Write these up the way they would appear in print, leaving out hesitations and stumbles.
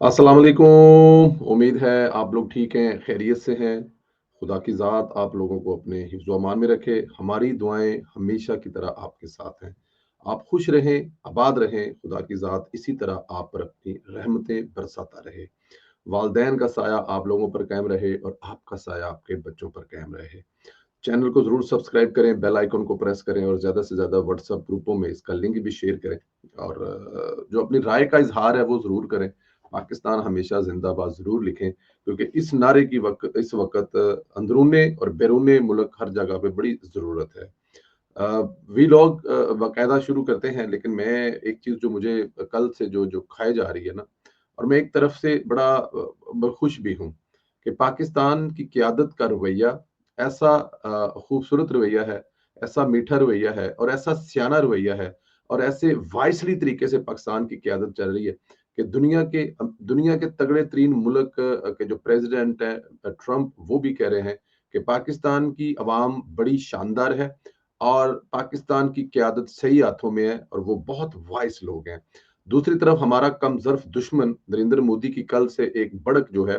अस्सलाम वालेकुम। उम्मीद है आप लोग ठीक हैं, खैरियत से हैं। खुदा की ज़ात आप लोगों को अपने हिफ्ज़ व अमान में रखे। हमारी दुआएँ हमेशा की तरह आपके साथ हैं। आप खुश रहें, आबाद रहें, खुदा की ज़ात इसी तरह आप पर अपनी रहमतें बरसाता रहे। वालिदैन का साया आप लोगों पर कायम रहे और आपका साया आपके बच्चों पर कायम रहे। चैनल को ज़रूर सब्सक्राइब करें, बेल आइकन को प्रेस करें और ज़्यादा से ज़्यादा व्हाट्सएप ग्रुपों में इसका लिंक भी शेयर करें और जो अपनी राय का इज़हार है वो ज़रूर करें। पाकिस्तान हमेशा ज़िंदाबाद ज़रूर लिखें क्योंकि इस नारे की इस वक़्त अंदरूने और बैरूने मुल्क हर जगह पे बड़ी ज़रूरत है। वीलॉग बाकायदा शुरू करते हैं, लेकिन मैं एक चीज़ जो मुझे कल से जो खाए जा रही है ना, और मैं एक तरफ से बड़ा खुश भी हूँ कि पाकिस्तान की क़यादत का रवैया ऐसा खूबसूरत रवैया है, ऐसा मीठा रवैया है और ऐसा सियाना रवैया है और ऐसे वाइसली तरीके से पाकिस्तान की क़यादत चल रही है कि दुनिया के तगड़े तरीन मुल्क के जो प्रेज़िडेंट हैं ट्रंप, वो भी कह रहे हैं कि पाकिस्तान की अवाम बड़ी शानदार है और पाकिस्तान की क़यादत सही हाथों में है और वो बहुत वाइस लोग हैं। दूसरी तरफ हमारा कमज़र्फ़ दुश्मन नरेंद्र मोदी की कल से एक बढ़त जो है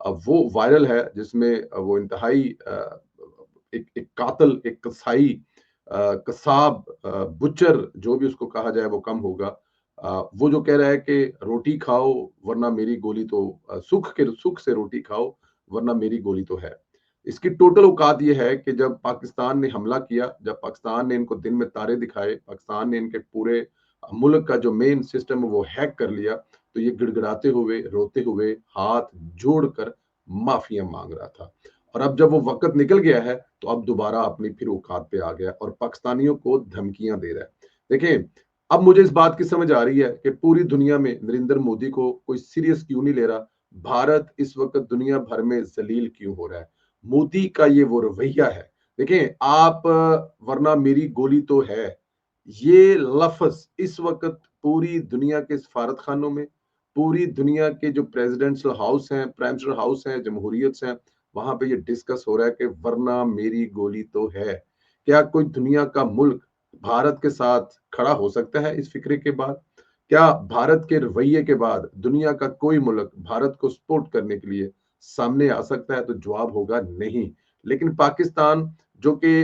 वो वायरल है, जिसमें वो इंतहाई एक कातिल, एक कसाई, कसाब, बुचर, जो भी उसको कहा जाए वो कम होगा। वो जो कह रहा है कि रोटी खाओ वरना मेरी गोली तो सुख से रोटी खाओ वरना मेरी गोली तो है। इसकी टोटल औकात ये है कि जब पाकिस्तान ने हमला किया, जब पाकिस्तान ने इनको दिन में तारे दिखाए, पाकिस्तान ने इनके पूरे मुल्क का जो मेन सिस्टम है वो हैक कर लिया, तो ये गिड़गिड़ाते हुए, रोते हुए, हाथ जोड़कर माफिया मांग रहा था। और अब जब वो वक़्त निकल गया है, तो अब दोबारा अपनी फिर औकात पे आ गया और पाकिस्तानियों को धमकियाँ दे रहा है। देखें, अब मुझे इस बात की समझ आ रही है कि पूरी दुनिया में नरेंद्र मोदी को कोई सीरियस क्यों नहीं ले रहा। भारत इस वक़्त दुनिया भर में ज़लील क्यों हो रहा है। मोदी का ये वो रवैया है। देखें, आप वरना मेरी गोली तो है, ये लफ्ज़ इस वक़्त पूरी दुनिया के सफारतखानों में, पूरी दुनिया के जो प्रेसिडेंशियल हाउस हैं, प्राइम मिनिस्टर हाउस हैं, जमहूरियत हैं, वहाँ पे ये डिस्कस हो रहा है कि वरना मेरी गोली तो है। क्या कोई दुनिया का मुल्क भारत के साथ खड़ा हो सकता है इस फ़िक्रे के बाद? क्या भारत के रवैये के बाद दुनिया का कोई मुल्क भारत को सपोर्ट करने के लिए सामने आ सकता है? तो जवाब होगा नहीं। लेकिन पाकिस्तान जो कि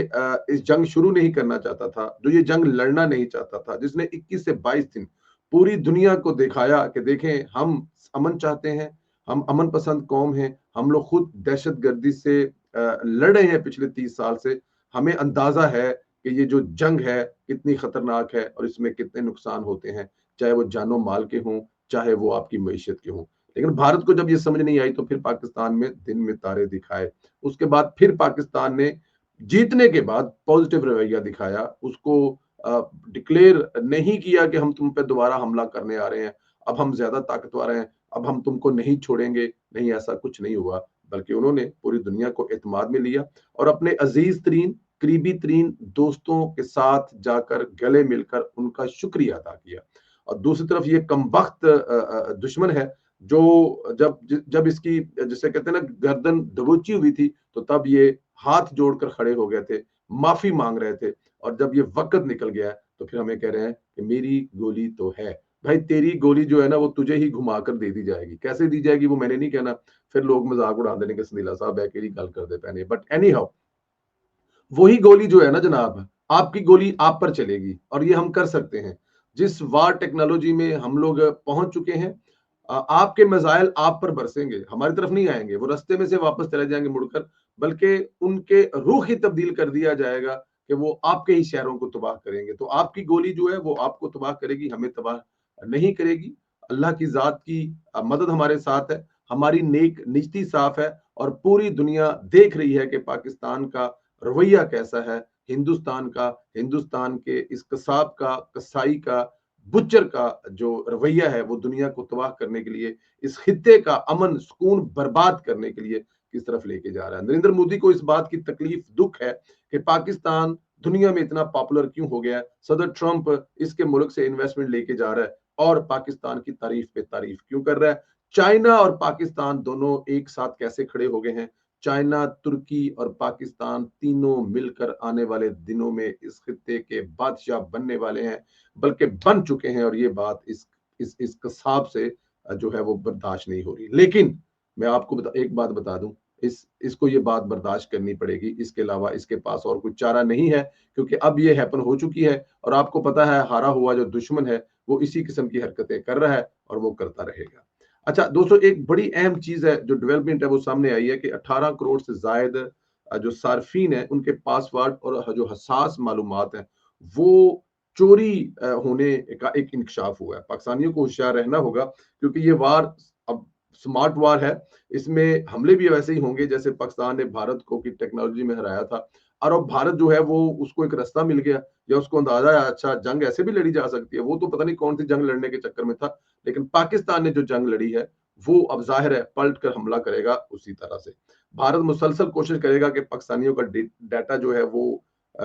इस जंग शुरू नहीं करना चाहता था, जो ये जंग लड़ना नहीं चाहता था, जिसने 21 से 22 दिन पूरी दुनिया को दिखाया कि देखें, हम अमन चाहते हैं, हम अमन पसंद कौम हैं, हम लोग खुद दहशतगर्दी से लड़ रहे हैं पिछले 30 साल से। हमें अंदाज़ा है कि ये जो जंग है कितनी खतरनाक है और इसमें कितने नुकसान होते हैं, चाहे वो जानो माल के हों, चाहे वो आपकी मईशत के हों। लेकिन भारत को जब ये समझ नहीं आई, तो फिर पाकिस्तान में दिन में तारे दिखाए। उसके बाद फिर पाकिस्तान ने जीतने के बाद पॉजिटिव रवैया दिखाया, उसको डिक्लेयर नहीं किया कि हम तुम पे दोबारा हमला करने आ रहे हैं, अब हम ज्यादा ताकतवर हैं, अब हम तुमको नहीं छोड़ेंगे। नहीं, ऐसा कुछ नहीं हुआ, बल्कि उन्होंने पूरी दुनिया को एतमाद में लिया और अपने अजीज तरीन, करीबी तरीन दोस्तों के साथ जाकर गले मिलकर उनका शुक्रिया अदा किया। और दूसरी तरफ ये कमबख्त दुश्मन है, जो जब इसकी जिसे कहते हैं ना गर्दन दबोची हुई थी, तो तब ये हाथ जोड़कर खड़े हो गए थे, माफी मांग रहे थे। और जब ये वक्त निकल गया है, तो फिर हमें कह रहे हैं कि मेरी गोली तो है। भाई, तेरी गोली जो है ना वो तुझे ही घुमाकर दे दी जाएगी। कैसे दी जाएगी वो मैंने नहीं कहना, फिर लोग मजाक उड़ा देने के संदीला साहब है केड़ी गल कर दे पैने। बट एनी हाउ, वही गोली जो है ना जनाब, आपकी गोली आप पर चलेगी और ये हम कर सकते हैं। जिस वार टेक्नोलॉजी में हम लोग पहुंच चुके हैं, आपके मिसाइल आप पर बरसेंगे, हमारी तरफ नहीं आएंगे, वो रास्ते में से वापस चले जाएंगे मुड़कर, बल्कि उनके रुख ही तब्दील कर दिया जाएगा कि वो आपके ही शहरों को तबाह करेंगे। तो आपकी गोली जो है वो आपको तबाह करेगी, हमें तबाह नहीं करेगी। अल्लाह की जात की मदद हमारे साथ है, हमारी नेक नियति साफ है और पूरी दुनिया देख रही है कि पाकिस्तान का रवैया कैसा है। हिंदुस्तान का, हिंदुस्तान के इस कसाब का, कसाई का, बुच्चर का जो रवैया है वो दुनिया को तबाह करने के लिए, इस खित्ते का अमन सुकून बर्बाद करने के लिए किस तरफ लेके जा रहा है। नरेंद्र मोदी को इस बात की तकलीफ, दुख है कि पाकिस्तान दुनिया में इतना पॉपुलर क्यों हो गया है। सदर ट्रंप इसके मुल्क से इन्वेस्टमेंट लेके जा रहा है और पाकिस्तान की तारीफ पे तारीफ क्यों कर रहा है। चाइना और पाकिस्तान दोनों एक साथ कैसे खड़े हो गए हैं। चाइना, तुर्की और पाकिस्तान तीनों मिलकर आने वाले दिनों में इस खित्ते के बादशाह बनने वाले हैं, बल्कि बन चुके हैं। और ये बात इस कसाब से जो है वो बर्दाश्त नहीं हो रही। लेकिन मैं आपको एक बात बता दूं, इसको ये बात बर्दाश्त करनी पड़ेगी, इसके अलावा इसके पास और कोई चारा नहीं है, क्योंकि अब ये हैपन हो चुकी है और आपको पता है हारा हुआ जो दुश्मन है वो इसी किस्म की हरकतें कर रहा है और वो करता रहेगा। अच्छा दोस्तों, एक बड़ी अहम चीज है जो डेवलपमेंट है वो सामने आई है कि 18 करोड़ से जायद जो सार्फिन है उनके पासवर्ड और जो हसास मालूमात हैं वो चोरी होने का एक इंकशाफ हुआ है। पाकिस्तानियों को होशियार रहना होगा, क्योंकि ये वार अब स्मार्ट वार है। इसमें हमले भी वैसे ही होंगे जैसे पाकिस्तान ने भारत को की टेक्नोलॉजी में हराया था, और अब भारत जो है वो उसको एक रास्ता मिल गया, या उसको अंदाजा है अच्छा जंग ऐसे भी लड़ी जा सकती है। वो तो पता नहीं कौन सी जंग लड़ने के चक्कर में था, लेकिन पाकिस्तान ने जो जंग लड़ी है वो अब जाहिर है पलट कर हमला करेगा उसी तरह से। भारत मुसलसल कोशिश करेगा कि पाकिस्तानियों का डाटा जो है वो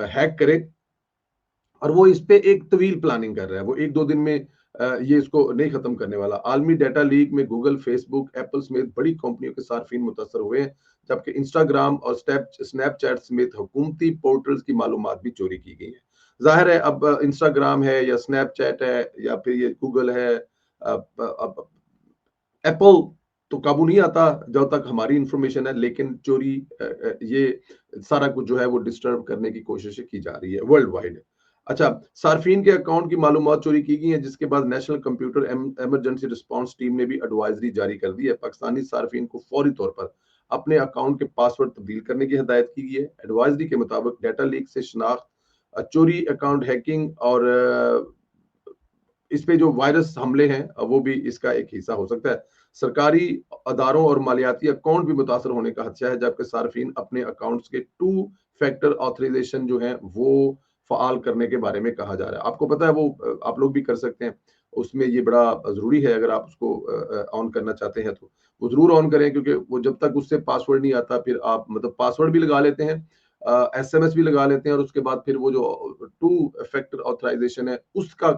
हैक करे, और वो इस पे एक तवील प्लानिंग कर रहा है। वो एक दो दिन में ये इसको नहीं खत्म करने वाला। आलमी डाटा लीक में गूगल, फेसबुक, एप्पल समेत बड़ी कंपनियों के सार्फिन मुतासर हुए हैं, जबकि इंस्टाग्राम और स्नैपचैट समेत हुकूमती पोर्टल्स की मालूमात भी चोरी की गई है। जाहिर है अब इंस्टाग्राम है या स्नैपचैट है या फिर ये गूगल है, अब एप्पल तो काबू नहीं आता जब तक हमारी इंफॉर्मेशन है, लेकिन चोरी ये सारा कुछ जो है वो डिस्टर्ब करने की कोशिश की जा रही है वर्ल्ड वाइड। अच्छा, सार्फिन के अकाउंट की मालूमात चोरी की गई है, जिसके बाद national computer emergency response team ने भी एडवाइजरी जारी कर दी है। पाकिस्तानी सार्फिन को फौरी तौर पर अपने अकाउंट के पासवर्ड तब्दील करने की हिदायत की गई है। एडवाइजरी के मुताबिक डाटा लीक से शनाख्त, चोरी, अकाउंट हैकिंग और इस पे जो वायरस हमले हैं वो भी इसका एक हिस्सा हो सकता है। सरकारी अदारों और मालियाती अकाउंट भी मुतासर होने का खदशा है, जबकि सार्फिन अपने अकाउंट्स के टू फैक्टर ऑथराइजेशन जो है वो फ़ाल करने के बारे में कहा जा रहा है। आपको पता है वो आप लोग भी कर सकते हैं। उसमें ये बड़ा ज़रूरी है, अगर आप उसको ऑन करना चाहते हैं तो वो ज़रूर ऑन करें, क्योंकि वो जब तक उससे पासवर्ड नहीं आता फिर आप मतलब पासवर्ड भी लगा लेते हैं, एसएमएस भी लगा लेते हैं, और उसके बाद फिर वो जो टू फैक्टर ऑथराइजेशन है उसका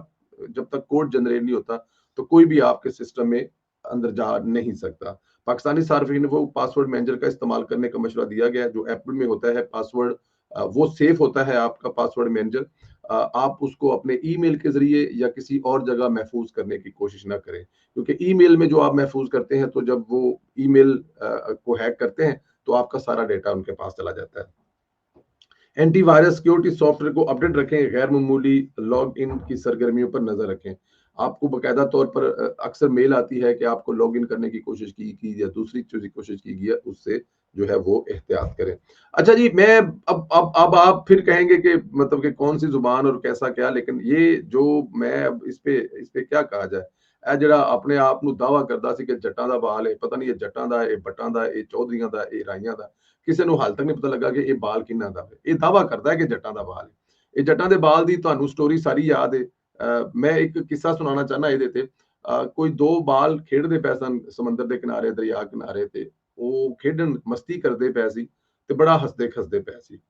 जब तक कोड जनरेट नहीं होता तो कोई भी आपके सिस्टम में अंदर जा नहीं सकता। पाकिस्तानी सार्फिन को पासवर्ड मैनेजर का इस्तेमाल करने का मशवरा दिया गया है, जो एप्पल में होता है पासवर्ड, वो सेफ होता है आपका पासवर्ड मैनेजर। आप उसको अपने ईमेल के जरिए या किसी और जगह महफूज करने की कोशिश ना करें, क्योंकि ईमेल में जो आप महफूज करते हैं तो जब वो ईमेल को हैक करते हैं तो आपका सारा डेटा उनके पास चला जाता है। एंटीवायरस सिक्योरिटी सॉफ्टवेयर को अपडेट रखें, गैर मामूली लॉग इन की सरगर्मियों पर नजर रखें। आपको बकायदा तौर पर अक्सर मेल आती है कि आपको लॉग इन करने की कोशिश की या दूसरी चीज की कोशिश की गई है, उससे जो है वो एहतियात करें। अच्छा जी, मैं अब आप फिर कहेंगे कि मतलब कि कौन सी जुबान और कैसा क्या, लेकिन ये जो मैं अब इस पे क्या कहा जाए। ਇਹ ਜਿਹੜਾ ਆਪਣੇ ਆਪ ਨੂੰ ਦਾਵਾ ਕਰਦਾ ਸੀ ਕਿ ਜੱਟਾਂ ਦਾ ਬਾਲ ਹੈ, ਪਤਾ ਨਹੀਂ ਇਹ ਜੱਟਾਂ ਦਾ, ਇਹ ਬੱਟਾਂ ਦਾ, ਇਹ ਚੌਧਰੀਆਂ ਦਾ, ਇਹ ਰਾਈਆਂ ਦਾ, ਕਿਸੇ ਨੂੰ ਹਾਲ ਤੱਕ ਨਹੀਂ ਪਤਾ ਲੱਗਾ ਕਿ ਇਹ ਬਾਲ ਕਿਹਨਾਂ ਦਾ ਹੈ। ਇਹ ਦਾਵਾ ਕਰਦਾ ਹੈ ਕਿ ਜੱਟਾਂ ਦਾ ਬਾਲ ਹੈ। ਇਹ ਜੱਟਾਂ ਦੇ ਬਾਲ ਦੀ ਤੁਹਾਨੂੰ ਸਟੋਰੀ ਸਾਰੀ ਯਾਦ ਹੈ। ਮੈਂ ਇੱਕ ਕਿੱਸਾ ਸੁਣਾਉਣਾ ਚਾਹਨਾ ਇਹਦੇ ਤੇ। ਕੋਈ ਦੋ ਬਾਲ ਖੇਡਦੇ ਪਏ ਸਨ ਸਮੁੰਦਰ ਦੇ ਕਿਨਾਰੇ, ਦਰਿਆ ਕਿਨਾਰੇ, ਤੇ ਉਹ ਖੇਡਣ ਮਸਤੀ ਕਰਦੇ ਪਏ ਸੀ ਤੇ ਬੜਾ ਹੱਸਦੇ ਖਸਦੇ ਪਏ ਸੀ।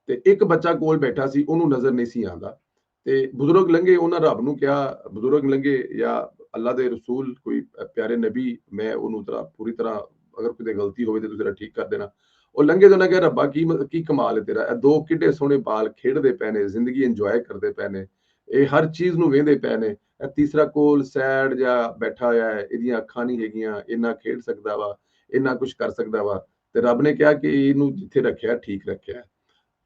ਤੇ ਇੱਕ ਬੱਚਾ ਕੋਲ ਬੈਠਾ ਸੀ, ਉਹਨੂੰ ਨਜ਼ਰ ਨਹੀਂ ਸੀ ਆਉਂਦਾ, ਤੇ ਬਜ਼ੁਰਗ ਲੰਘੇ, ਉਹਨਾਂ ਰੱਬ ਨੂੰ ਕਿਹਾ, ਬਜ਼ੁਰਗ ਲੰਘੇ ਜਾਂ ਅੱਲਾ ਦੇ ਰਸੂਲ ਕੋਈ ਪਿਆਰੇ ਨਬੀ, ਮੈਂ ਉਹਨੂੰ ਤਰਾ ਪੂਰੀ ਤਰ੍ਹਾਂ ਅਗਰ ਕਿਤੇ ਗਲਤੀ ਹੋਵੇ ਤੇ ਤੁਸੀਂ ਜਰਾ ਠੀਕ ਕਰ ਦੇਣਾ। ਉਹ ਲੰਘੇ ਤੇ ਉਹਨਾਂ ਕਿਹਾ ਰੱਬਾ ਕੀ ਕਮਾਲ ਹੈ ਤੇਰਾ, ਇਹ ਦੋ ਕਿੱਡੇ ਸੋਹਣੇ ਬਾਲ ਖੇਡਦੇ ਪਏ ਨੇ, ਜ਼ਿੰਦਗੀ ਇੰਜੋਏ ਕਰਦੇ ਪਏ ਨੇ, ਇਹ ਹਰ ਚੀਜ਼ ਨੂੰ ਵੇਂਦੇ ਪਏ ਨੇ, ਇਹ ਤੀਸਰਾ ਕੋਲ ਸੈਡ ਜਾਂ ਬੈਠਾ ਹੋਇਆ ਹੈ, ਇਹਦੀਆਂ ਅੱਖਾਂ ਨਹੀਂ ਹੈਗੀਆਂ, ਇੰਨਾ ਖੇਡ ਸਕਦਾ ਵਾ, ਇੰਨਾ ਕੁਝ ਕਰ ਸਕਦਾ ਵਾ। ਤੇ ਰੱਬ ਨੇ ਕਿਹਾ ਕਿ ਇਹਨੂੰ ਜਿੱਥੇ ਰੱਖਿਆ ਠੀਕ ਰੱਖਿਆ।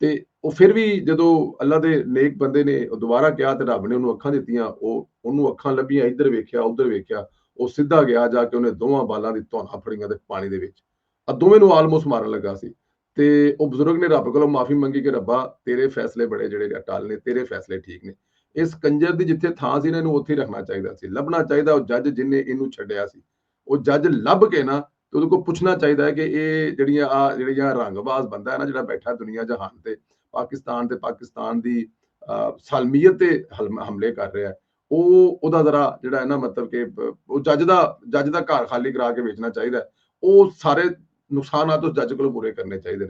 ਤੇ ਉਹ ਫਿਰ ਵੀ ਜਦੋਂ ਅੱਲਾ ਦੇ ਨੇਕ ਬੰਦੇ ਨੇ ਉਹ ਦੁਬਾਰਾ ਕਿਹਾ ਤੇ ਰੱਬ ਨੇ ਉਹਨੂੰ ਅੱਖਾਂ ਦਿੱਤੀਆਂ, ਉਹ ਉਹਨੂੰ ਅੱਖਾਂ ਲੱਭੀਆਂ, ਇੱਧਰ ਵੇਖਿਆ ਉੱਧਰ ਵੇਖਿਆ, ਉਹ ਸਿੱਧਾ ਗਿਆ, ਜਾ ਕੇ ਉਹਨੇ ਦੋਵਾਂ ਬਾਲਾਂ ਦੀ ਧੌਣਾ ਫੜੀਆਂ ਤੇ ਪਾਣੀ ਦੇ ਵਿੱਚ ਆ ਦੋਵੇਂ ਨੂੰ ਆਲਮੋਸਟ ਮਾਰਨ ਲੱਗਾ ਸੀ। ਤੇ ਉਹ ਬਜ਼ੁਰਗ ਨੇ ਰੱਬ ਕੋਲੋਂ ਮਾਫੀ ਮੰਗੀ ਕਿ ਰੱਬਾ ਤੇਰੇ ਫੈਸਲੇ ਬੜੇ ਜਿਹੜੇ ਅਟਲ ਨੇ, ਤੇਰੇ ਫੈਸਲੇ ਠੀਕ ਨੇ। ਇਸ ਕੰਜਰ ਦੀ ਜਿੱਥੇ ਥਾਂ ਸੀ ਨਾ, ਇਹਨੂੰ ਉੱਥੇ ਹੀ ਰੱਖਣਾ ਚਾਹੀਦਾ ਸੀ, ਲੱਭਣਾ ਚਾਹੀਦਾ ਉਹ ਜੱਜ ਜਿਹਨੇ ਇਹਨੂੰ ਛੱਡਿਆ ਸੀ, ਉਹ ਜੱਜ ਲੱਭ ਕੇ ਨਾ ਤੇ ਉਹਦੇ ਕੋਲ ਪੁੱਛਣਾ ਚਾਹੀਦਾ ਹੈ ਕਿ ਇਹ ਜਿਹੜੀਆਂ ਰੰਗਬਾਜ਼ ਬੰਦਾ ਹੈ ਨਾ ਜਿਹੜਾ ਬੈਠਾ ਦੁਨੀਆ ਜਹਾਨ ਤੇ ਪਾਕਿਸਤਾਨ ਦੀ ਸਾਲਮੀਅਤ ਤੇ ਹਮਲੇ ਕਰ ਰਿਹਾ ਹੈ, ਉਹ ਉਹਦਾ ਜ਼ਰਾ ਜਿਹੜਾ ਹੈ ਨਾ ਮਤਲਬ ਕਿ ਉਹ ਜੱਜ ਦਾ ਘਰ ਖਾਲੀ ਕਰਾ ਕੇ ਵੇਚਣਾ ਚਾਹੀਦਾ ਹੈ। ਉਹ ਸਾਰੇ नुकसानात उस जज को पूरे करने चाहिए।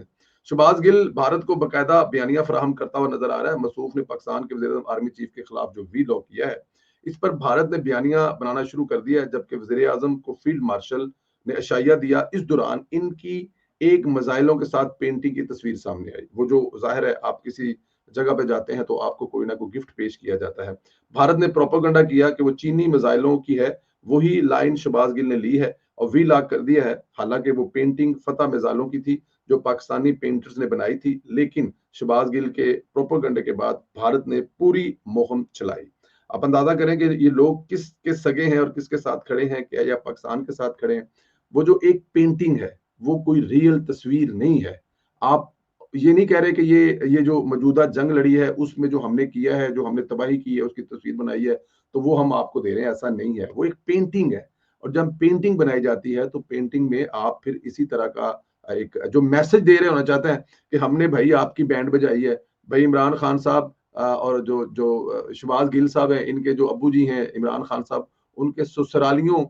शहबाज गिल भारत को बाकायदा बयानिया फराहम करता हुआ नजर आ रहा है। मसूफ ने पाकिस्तान के वज़ीर आर्मी चीफ के खिलाफ जो वी लॉ किया है, इस पर भारत ने बयानिया बनाना शुरू कर दिया है, जबकि वज़ीर आज़म को फील्ड मार्शल ने अशाइया दिया। इस दौरान इनकी एक मिसाइलों के साथ पेंटिंग की तस्वीर सामने आई। वो जो जाहिर है आप किसी जगह पे जाते हैं तो आपको कोई ना कोई गिफ्ट पेश किया जाता है। भारत ने प्रोपेगेंडा किया कि वो चीनी मिसाइलों की है, वही लाइन शहबाज गिल ने ली है और वी लॉक कर दिया है। हालांकि वो पेंटिंग फतेह मिजालों की थी जो पाकिस्तानी पेंटर्स ने बनाई थी, लेकिन शहबाज गिल के प्रोपेगेंडे के बाद भारत ने पूरी मुहिम चलाई। आप अंदाजा करें कि ये लोग किसके सगे हैं और किसके साथ खड़े हैं, क्या या पाकिस्तान के साथ खड़े हैं। वो जो एक पेंटिंग है वो कोई रियल तस्वीर नहीं है। आप ये नहीं कह रहे कि ये जो मौजूदा जंग लड़ी है उसमें जो हमने किया है, जो हमने तबाही की है, उसकी तस्वीर बनाई है, तो वो हम आपको दे रहे हैं, ऐसा नहीं है। वो एक पेंटिंग है और जब पेंटिंग बनाई जाती है तो पेंटिंग में आप फिर इसी तरह का एक जो मैसेज दे रहे होना चाहते हैं कि हमने भाई आपकी बैंड बजाई है। भाई इमरान खान साहब और जो जो शहबाज गिल साहब हैं, इनके जो अब्बू जी हैं इमरान खान साहब, उनके ससुरालियों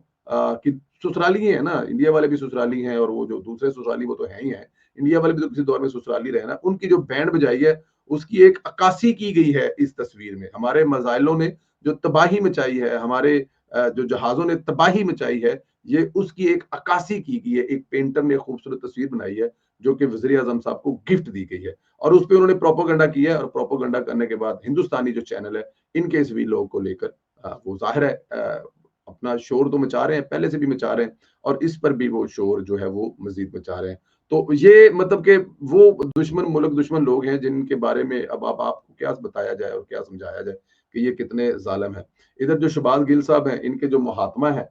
की ससुराली है ना, इंडिया वाले भी ससुराली हैं और वो जो दूसरे ससुराली वो तो है ही है। इंडिया वाले भी तो किसी दौर में ससुराली रहे ना। उनकी जो बैंड बजाई है उसकी एक अक्कासी की गई है इस तस्वीर में। हमारे मजाइलों ने जो तबाही मचाई है, हमारे जो जहाजों ने तबाही मचाई है, ये उसकी एक अक्कासी की गई है। एक पेंटर ने खूबसूरत तस्वीर बनाई है जो कि वजीर आजम साहब को गिफ्ट दी गई है और उस पर उन्होंने प्रोपोगंडा किया है। और प्रोपोगंडा करने के बाद हिंदुस्तानी जो चैनल है इनके इस वीलॉग को लेकर वो जाहिर है अपना शोर तो मचा रहे हैं, पहले से भी मचा रहे हैं और इस पर भी वो शोर जो है वो मजीद मचा रहे हैं। तो ये मतलब कि वो दुश्मन मुल्क दुश्मन लोग हैं जिनके बारे में अब आपको क्या बताया जाए और क्या समझाया जाए कि ये कितने जालिम है। इधर जो शहबाज गिल साहब हैं, इनके जो महात्मा है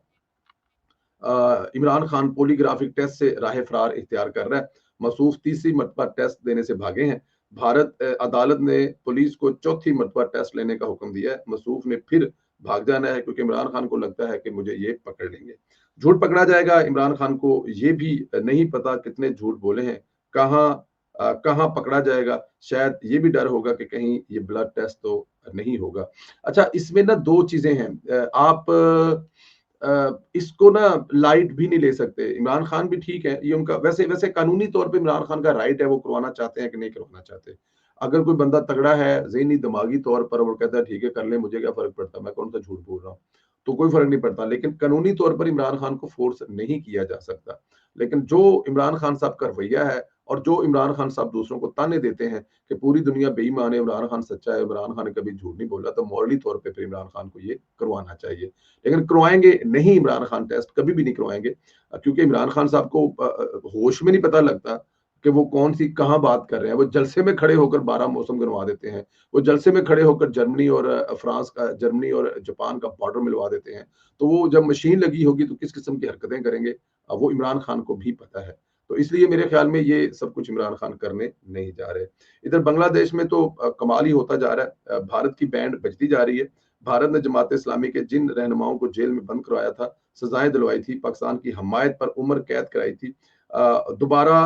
इमरान खान पॉलीग्राफिक टेस्ट से राह फरार इख्तियार कर रहा है। मसूफ तीसरी मरतबा टेस्ट देने से भागे हैं। भारत अदालत ने पुलिस को चौथी मरतबा टेस्ट लेने का हुक्म दिया है। मसूफ ने फिर भाग जाना है क्योंकि इमरान खान को लगता है कि मुझे ये पकड़ लेंगे। झूठ पकड़ा जाएगा इमरान खान को, ये भी नहीं पता कितने झूठ बोले हैं, कहाँ पकड़ा जाएगा। शायद ये भी डर होगा कि कहीं ये ब्लड टेस्ट तो नहीं होगा। अच्छा, इसमें ना दो चीजें हैं। आप इसको ना लाइट भी नहीं ले सकते। इमरान खान भी ठीक है, ये उनका वैसे वैसे कानूनी तौर पे इमरान खान का राइट है, वो करवाना चाहते हैं कि नहीं करवाना चाहते। अगर कोई बंदा तगड़ा है ज़हनी दिमागी तौर पर, वो कहता है ठीक है कर ले, मुझे क्या फ़र्क पड़ता है, मैं कौन सा झूठ बोल रहा हूँ, तो कोई फ़र्क नहीं पड़ता। लेकिन कानूनी तौर पर इमरान खान को फ़ोर्स नहीं किया जा सकता। लेकिन जो इमरान खान साहब का रवैया है और जो इमरान खान साहब दूसरों को ताने देते हैं कि पूरी दुनिया बेईमान है, इमरान खान सच्चा है, इमरान खान ने कभी झूठ नहीं बोला, तो मॉरली तौर पे फिर इमरान खान को ये करवाना चाहिए। लेकिन करवाएंगे नहीं इमरान खान टेस्ट, कभी भी नहीं करवाएंगे क्योंकि इमरान खान साहब को होश में नहीं पता लगता कि वो कौन सी कहाँ बात कर रहे हैं। वो जलसे में खड़े होकर 12 मौसम गिनवा देते हैं। वो जलसे में खड़े होकर जर्मनी और फ्रांस का, जर्मनी और जापान का बॉर्डर मिलवा देते हैं। तो वो जब मशीन लगी होगी तो किस किस्म की हरकतें करेंगे, वो इमरान खान को भी पता है। तो इसलिए मेरे ख्याल में ये सब कुछ इमरान खान करने नहीं जा रहे। इधर बांग्लादेश में तो कमाल ही होता जा रहा है। भारत की बैंड बजती जा रही है। भारत ने जमात इस्लामी के जिन रहनुमाओं को जेल में बंद करवाया था, सजाएं दिलवाई थी, पाकिस्तान की हमायत पर उम्र कैद कराई थी, दोबारा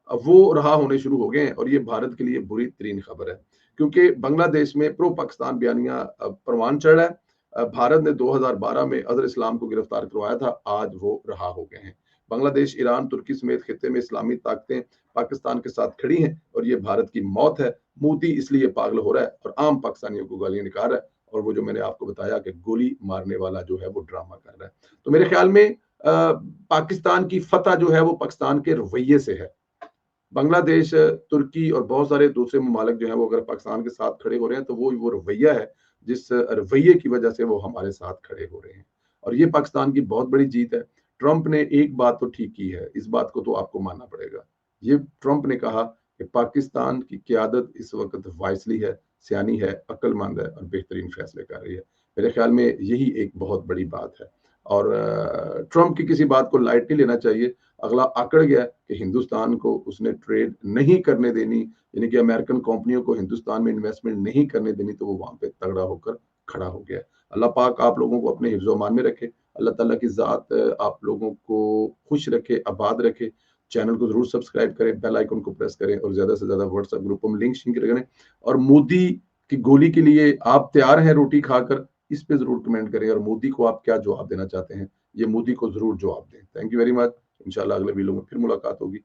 वो रहा होने शुरू हो गए हैं और ये भारत के लिए बुरी तरीन खबर है क्योंकि बांग्लादेश में प्रो पाकिस्तान बयानिया परवान चढ़ रहा है। भारत ने 2012 में अजहर इस्लाम को गिरफ्तार करवाया था, आज वो रहा हो गए हैं। बांग्लादेश, ईरान, तुर्की समेत खित्ते में इस्लामी ताकतें पाकिस्तान के साथ खड़ी हैं और ये भारत की मौत है। मोदी इसलिए पागल हो रहा है और आम पाकिस्तानियों को गालियां निकाल रहा है और वो जो मैंने आपको बताया कि गोली मारने वाला जो है वो ड्रामा कर रहा है। तो मेरे ख्याल में पाकिस्तान की फतह जो है वो पाकिस्तान के रवैये से है। बांग्लादेश, तुर्की और बहुत सारे दूसरे ममालिक जो हैं वो अगर पाकिस्तान के साथ खड़े हो रहे हैं तो वो रवैया है जिस रवैये की वजह से वो हमारे साथ खड़े हो रहे हैं और ये पाकिस्तान की बहुत बड़ी जीत है। ट्रंप ने एक बात तो ठीक की है, इस बात को तो आपको मानना पड़ेगा। ये ट्रंप ने कहा कि पाकिस्तान की क़यादत इस वक्त वाइसली है, सियानी है, अक्लमंद है और बेहतरीन फैसले कर रही है। मेरे ख्याल में यही एक बहुत बड़ी बात है और ट्रंप की किसी बात को लाइट नहीं लेना चाहिए। अगला आकड़ गया कि हिंदुस्तान को उसने ट्रेड नहीं करने देनी, यानी कि अमेरिकन कंपनियों को हिंदुस्तान में इन्वेस्टमेंट नहीं करने देनी, तो वो वहां पे तगड़ा होकर खड़ा हो गया। अल्लाह पाक आप लोगों को अपने हिफ्ज़ मान में रखे। अल्लाह ताला की ज़ात आप लोगों को खुश रखे, आबाद रखे। चैनल को जरूर सब्सक्राइब करें, बेल आइकन को प्रेस करें और ज्यादा से ज्यादा व्हाट्सएप ग्रुपों में लिंक शेयर करें। और मोदी की गोली के लिए आप तैयार हैं रोटी खाकर, इस पे जरूर कमेंट करें और मोदी को आप क्या जवाब देना चाहते हैं, ये मोदी को जरूर जवाब दें। Thank you very much. इंशाल्लाह अगले वीडियो में फिर मुलाकात होगी।